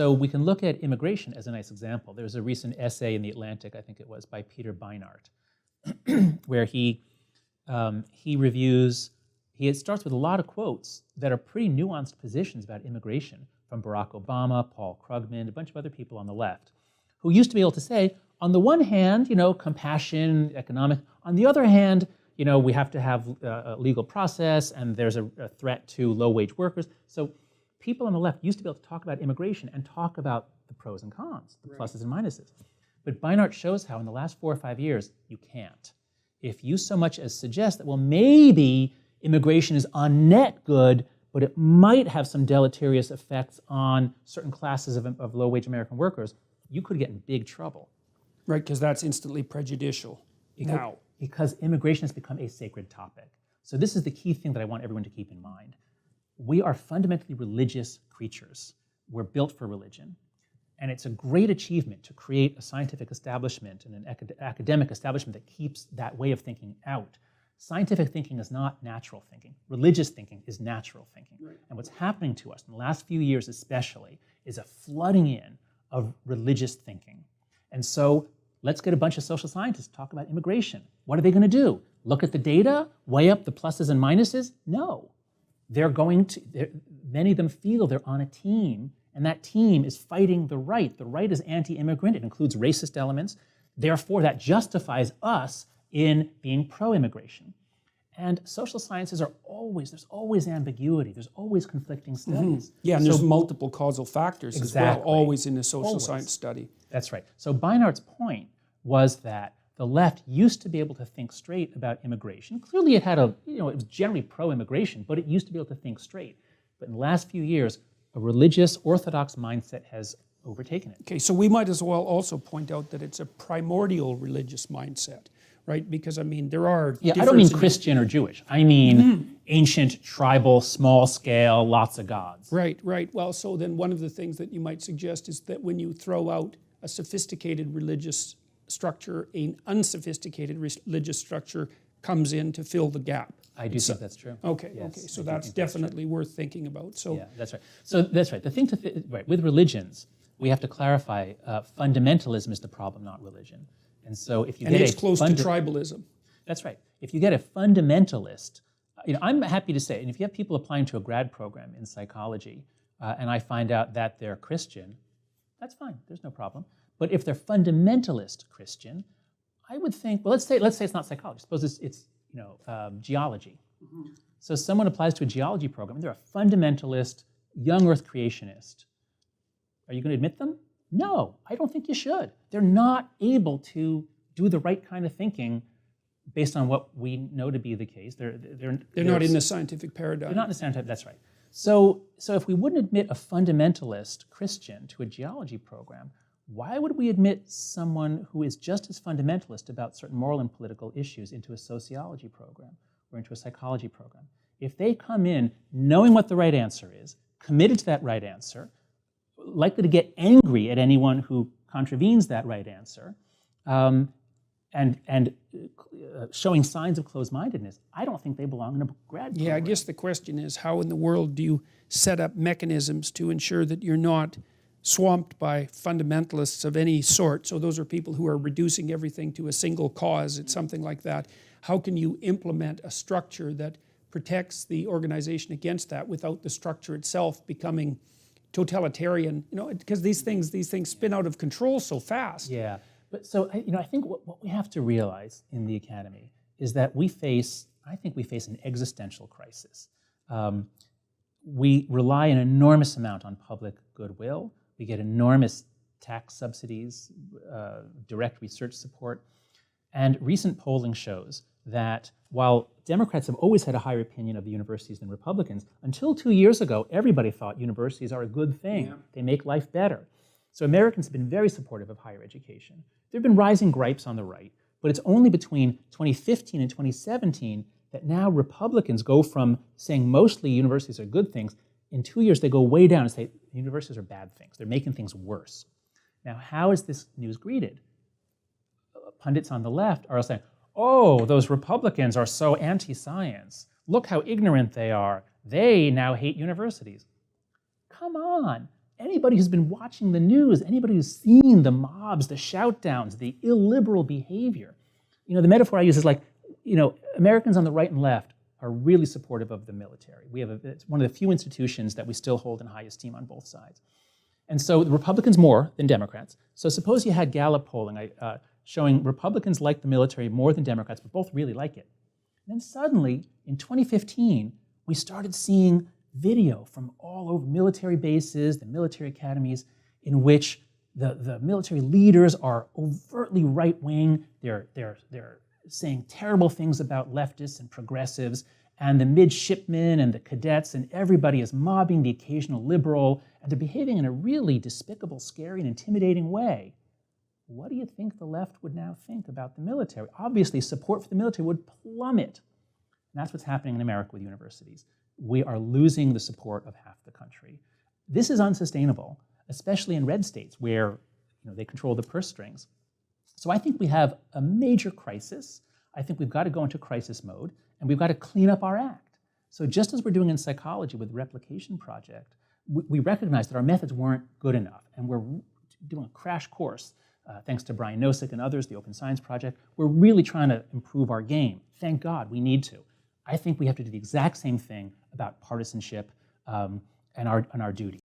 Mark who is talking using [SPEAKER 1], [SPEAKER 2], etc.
[SPEAKER 1] So we can look at immigration as a nice example. There's a recent essay in The Atlantic, I think it was, by Peter Beinart, where he starts with a lot of quotes that are pretty nuanced positions about immigration from Barack Obama, Paul Krugman, a bunch of other people on the left, who used to be able to say, on the one hand, compassion, economic. On the other hand, we have to have a legal process, and there's a threat to low-wage workers. So people on the left used to be able to talk about immigration and talk about the pros and cons, the pluses and minuses. But Beinart shows how in the last 4 or 5 years, you can't. If you so much as suggest that, well, maybe immigration is on net good, but it might have some deleterious effects on certain classes of low-wage American workers, you could get in big trouble.
[SPEAKER 2] Right, because that's instantly prejudicial now.
[SPEAKER 1] Because immigration has become a sacred topic. So this is the key thing that I want everyone to keep in mind. We are fundamentally religious creatures. We're built for religion. And it's a great achievement to create a scientific establishment and an academic establishment that keeps that way of thinking out. Scientific thinking is not natural thinking. Religious thinking is natural thinking. Right. And what's happening to us in the last few years especially is a flooding in of religious thinking. And so let's get a bunch of social scientists to talk about immigration. What are they going to do? Look at the data? Weigh up the pluses and minuses? No. Many of them feel they're on a team, and that team is fighting the right. The right is anti-immigrant. It includes racist elements. Therefore, that justifies us in being pro-immigration. And social sciences there's always ambiguity. There's always conflicting studies.
[SPEAKER 2] Yeah, and there's multiple causal factors as well, always in a social science study.
[SPEAKER 1] That's right. So Beinart's point was that the left used to be able to think straight about immigration. Clearly it had it was generally pro-immigration, but it used to be able to think straight. But in the last few years, a religious orthodox mindset has overtaken it.
[SPEAKER 2] Okay, so we might as well also point out that it's a primordial religious mindset, right? Because there are
[SPEAKER 1] I don't mean Christian or Jewish. I mean ancient, tribal, small scale, lots of gods.
[SPEAKER 2] Right. Well, so then one of the things that you might suggest is that when you throw out a sophisticated religious structure, an unsophisticated religious structure comes in to fill the gap.
[SPEAKER 1] I do think that's true.
[SPEAKER 2] Okay,
[SPEAKER 1] yes,
[SPEAKER 2] okay. So that's definitely worth thinking about. So
[SPEAKER 1] yeah, that's right. So that's right. The thing with religions, we have to clarify, fundamentalism is the problem, not religion. And so if you get
[SPEAKER 2] it's close to tribalism.
[SPEAKER 1] That's right. If you get a fundamentalist, I'm happy to say, and if you have people applying to a grad program in psychology, and I find out that they're Christian, that's fine. There's no problem. But if they're fundamentalist Christian, I would think, well, let's say it's not psychology. Suppose it's geology. So someone applies to a geology program, and they're a fundamentalist, young Earth creationist. Are you going to admit them? No, I don't think you should. They're not able to do the right kind of thinking based on what we know to be the case. They're
[SPEAKER 2] not in the scientific paradigm.
[SPEAKER 1] They're not in the scientific, that's right. So if we wouldn't admit a fundamentalist Christian to a geology program, why would we admit someone who is just as fundamentalist about certain moral and political issues into a sociology program or into a psychology program? If they come in knowing what the right answer is, committed to that right answer, likely to get angry at anyone who contravenes that right answer, and showing signs of closed-mindedness, I don't think they belong in a grad program.
[SPEAKER 2] Yeah, I guess the question is, how in the world do you set up mechanisms to ensure that you're not swamped by fundamentalists of any sort? So those are people who are reducing everything to a single cause. It's something like that. How can you implement a structure that protects the organization against that without the structure itself becoming totalitarian? Because these things spin out of control so fast.
[SPEAKER 1] Yeah, but so I think what we have to realize in the academy is that we face an existential crisis. We rely an enormous amount on public goodwill. We get enormous tax subsidies, direct research support, and recent polling shows that while Democrats have always had a higher opinion of the universities than Republicans, until 2 years ago, everybody thought universities are a good thing. Yeah. They make life better. So Americans have been very supportive of higher education. There have been rising gripes on the right, but it's only between 2015 and 2017 that now Republicans go from saying mostly universities are good things. In 2 years, they go way down and say universities are bad things. They're making things worse. Now, how is this news greeted? Pundits on the left are saying, oh, those Republicans are so anti-science. Look how ignorant they are. They now hate universities. Come on. anybody who's been watching the news, anybody who's seen the mobs, the shout-downs, the illiberal behavior, the metaphor I use is like, Americans on the right and left are really supportive of the military. It's one of the few institutions that we still hold in high esteem on both sides. And so the Republicans more than Democrats. So suppose you had Gallup polling showing Republicans like the military more than Democrats, but both really like it. And then suddenly, in 2015, we started seeing video from all over military bases, the military academies, in which the military leaders are overtly right-wing. They're saying terrible things about leftists and progressives, and the midshipmen and the cadets and everybody is mobbing the occasional liberal, and they're behaving in a really despicable, scary, and intimidating way. What do you think the left would now think about the military? Obviously, support for the military would plummet. And that's what's happening in America with universities. We are losing the support of half the country. This is unsustainable, especially in red states where they control the purse strings. So I think we have a major crisis. I think we've got to go into crisis mode, and we've got to clean up our act. So just as we're doing in psychology with the Replication Project, we recognize that our methods weren't good enough, and we're doing a crash course, thanks to Brian Nosek and others, the Open Science Project. We're really trying to improve our game. Thank God, we need to. I think we have to do the exact same thing about partisanship and our duty.